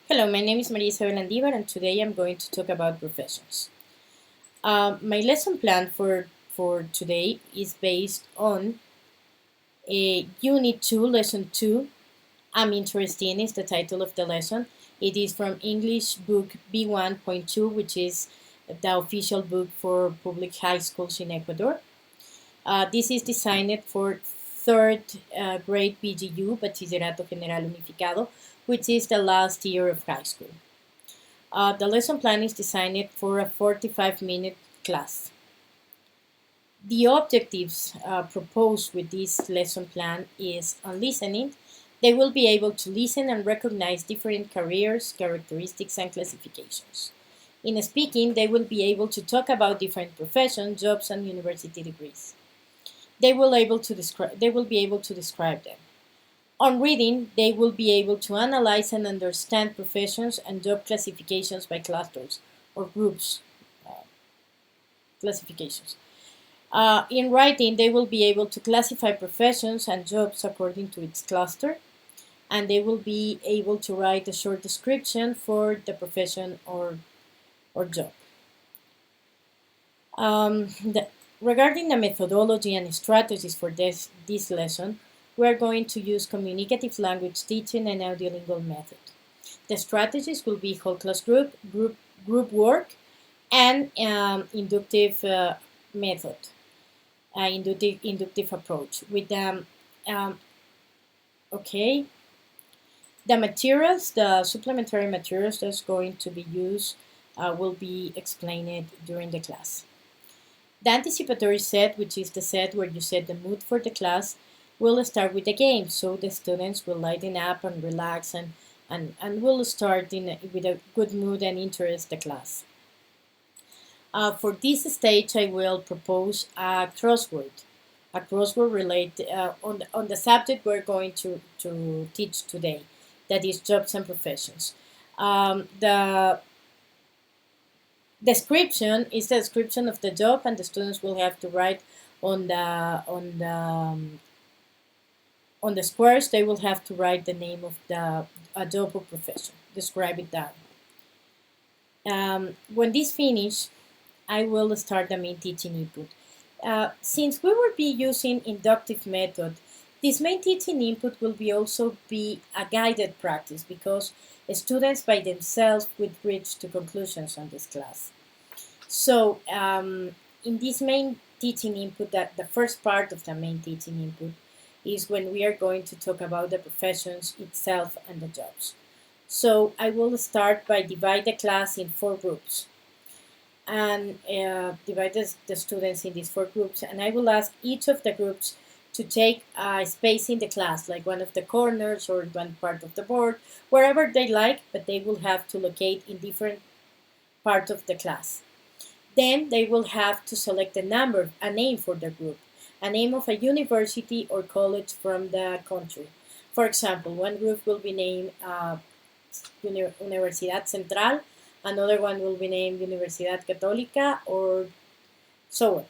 Hello, my name is Maria Isabel Andivar, and today I'm going to talk about professions. My lesson plan for today is based on Unit 2, Lesson 2. I'm interested in is the title of the lesson. It is from English book B1.2, which is the official book for public high schools in Ecuador. This is designed for third grade BGU, Bachillerato General Unificado, which is the last year of high school. The lesson plan is designed for a 45-minute class. The objectives proposed with this lesson plan is on listening. They will be able to listen and recognize different careers, characteristics, and classifications. In speaking, they will be able to talk about different professions, jobs, and university degrees. They will be able to describe them. On reading, they will be able to analyze and understand professions and job classifications by clusters or groups classifications. In writing, they will be able to classify professions and jobs according to its cluster, and they will be able to write a short description for the profession or job. Regarding the methodology and strategies for this lesson, we are going to use communicative language teaching and audiolingual method. The strategies will be whole class group work, and inductive method, inductive approach. With the materials, the supplementary materials that's going to be used will be explained during the class. The anticipatory set, which is the set where you set the mood for the class, will start with a game, so the students will lighten up and relax and will start with a good mood and interest the class. For this stage, I will propose a crossword related on the subject we're going to teach today, that is jobs and professions. The description is the description of the job, and the students will have to write on the squares. They will have to write the name of the job or profession, describe it down. When this finish, I will start the main teaching input. Since we will be using inductive method, this main teaching input will also be a guided practice, because students by themselves would reach to conclusions on this class. So in this main teaching input, that the first part of the main teaching input is when we are going to talk about the professions itself and the jobs. So I will start by divide the class in 4 groups, and divide the students in these 4 groups, and I will ask each of the groups to take a space in the class, like one of the corners or one part of the board, wherever they like, but they will have to locate in different parts of the class. Then they will have to select a name for the group, a name of a university or college from the country. For example, one group will be named Universidad Central, another one will be named Universidad Católica, or so on.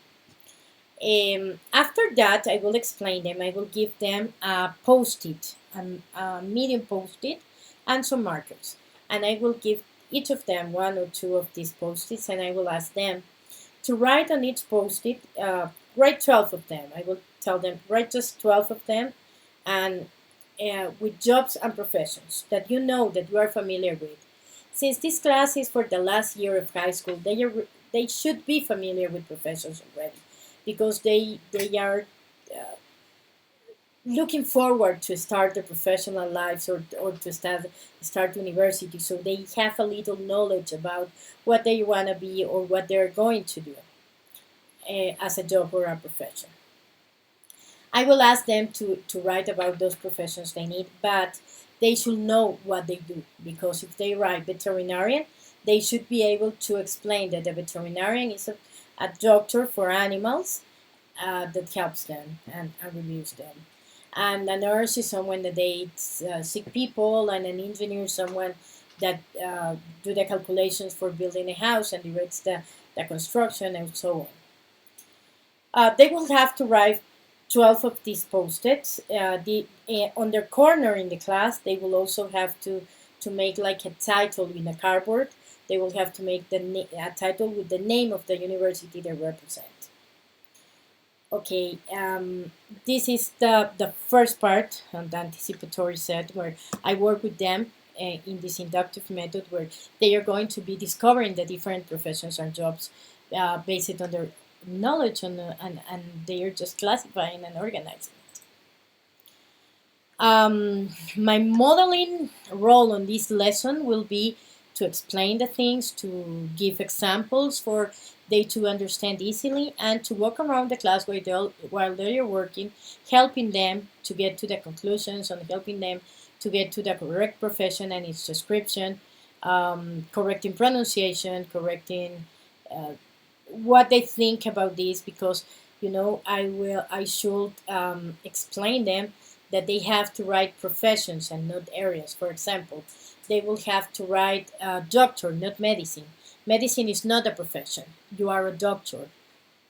After that, I will explain them. I will give them a post-it, a medium post-it, and some markers. And I will give each of them 1 or 2 of these post-its, and I will ask them to write on each post-it, write 12 of them. I will tell them, write just 12 of them, and with jobs and professions that you know, that you are familiar with. Since this class is for the last year of high school, they should be familiar with professions already, because they are looking forward to start their professional lives or to start university, so they have a little knowledge about what they want to be or what they're going to do as a job or a profession. I will ask them to write about those professions they need, but they should know what they do, because if they write veterinarian, they should be able to explain that the veterinarian is a doctor for animals that helps them and reviews them. And a nurse is someone that dates sick people, and an engineer is someone that do the calculations for building a house and directs the construction, and so on. They will have to write 12 of these post-its. On their corner in the class, they will also have to to make like a title in a cardboard. They will have to make a title with the name of the university they represent. Okay, this is the first part on the anticipatory set, where I work with them in this inductive method, where they are going to be discovering the different professions and jobs based on their knowledge, and they are just classifying and organizing it. My modeling role on this lesson will be to explain the things, to give examples for they to understand easily, and to walk around the class while they are working, helping them to get to the conclusions and helping them to get to the correct profession and its description, correcting pronunciation, correcting what they think about this, because I should explain them that they have to write professions and not areas. For example, they will have to write doctor, not medicine. Medicine is not a profession. You are a doctor,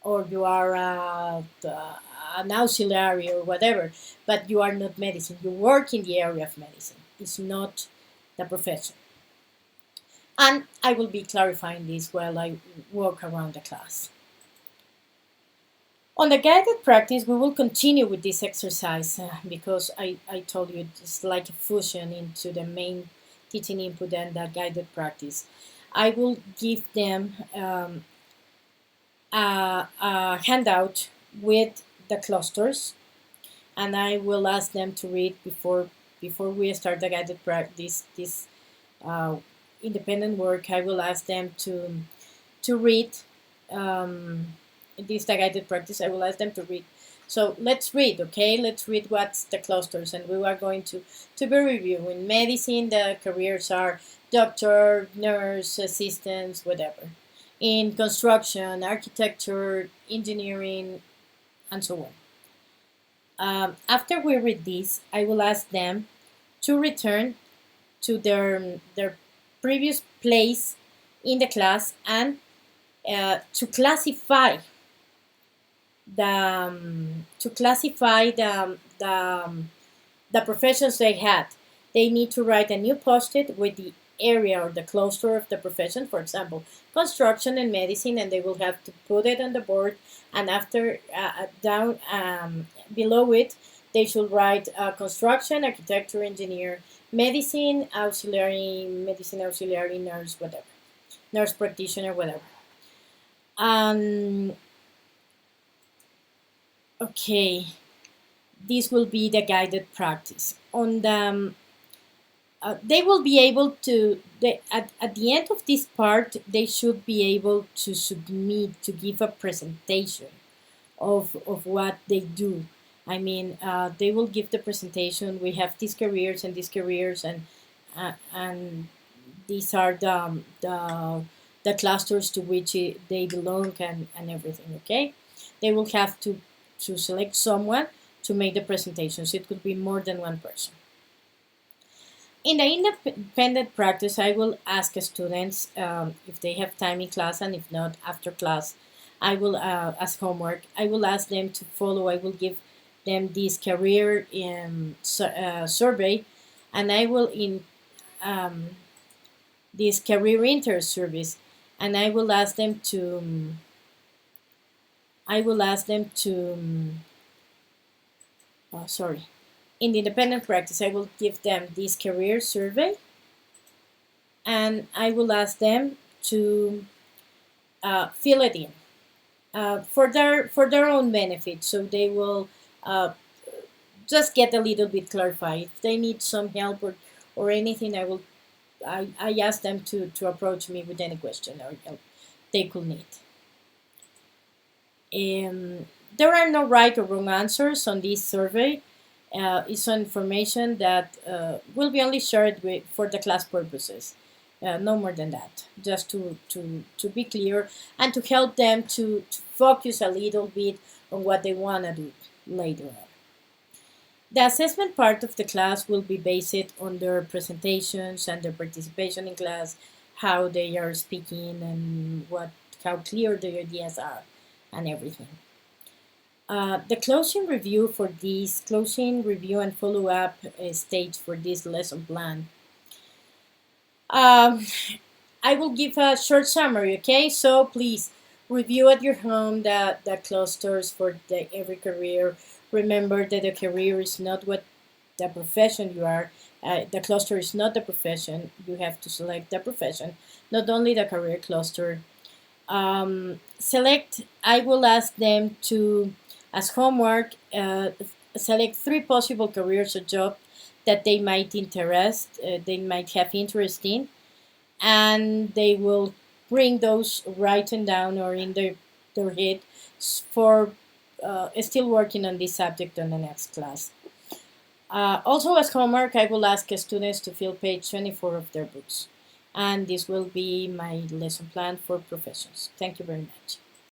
or you are an auxiliary or whatever, but you are not medicine. You work in the area of medicine. It's not the profession. And I will be clarifying this while I walk around the class. On the guided practice, we will continue with this exercise because I told you it's like a fusion into the main teaching input and the guided practice. I will give them a handout with the clusters, and I will ask them to read before we start the guided practice. This independent work, I will ask them to read. This guided practice, I will ask them to read. So let's read, okay? Let's read what's the clusters, and we are going to be reviewing. Medicine, the careers are doctor, nurse, assistants, whatever. In construction, architecture, engineering, and so on. After we read this, I will ask them to return to their previous place in the class and to classify the professions they had. They need to write a new post-it with the area or the cluster of the profession, for example, construction and medicine, and they will have to put it on the board, and after down below it they should write construction, architecture, engineer, medicine auxiliary, nurse, whatever, nurse practitioner, whatever. Okay, this will be the guided practice. On the they will be able to, at the end of this part, they should be able to submit, to give a presentation of what they do. I mean, they will give the presentation. We have these careers and these careers, and these are the clusters to which they belong, and everything. Okay, they will have to select someone to make the presentations. It could be more than one person. In the independent practice, I will ask students if they have time in class, and if not, after class, I will, as homework, I will ask them to follow. I will give them this career survey, and I will in this career inter-service, and I will ask them to in the independent practice, I will give them this career survey, and I will ask them to fill it in for their own benefit, so they will just get a little bit clarified. If they need some help or anything, I ask them to approach me with any question or help they could need. There are no right or wrong answers on this survey. It's information that will be only shared for the class purposes. No more than that, just to be clear and to help them to focus a little bit on what they want to do later on. The assessment part of the class will be based on their presentations and their participation in class, how they are speaking, and how clear their ideas are, and everything. The closing review and follow-up stage for this lesson plan Um, I will give a short summary, okay? So please review at your home the clusters for every career. Remember that the career is not what the profession you are. The cluster is not the profession. You have to select the profession, not only the career cluster. I will ask them to, as homework, select 3 possible careers or job that they might have interest in, and they will bring those written down or in their head for still working on this subject on the next class. Also, as homework, I will ask students to fill page 24 of their books. And this will be my lesson plan for professions. Thank you very much.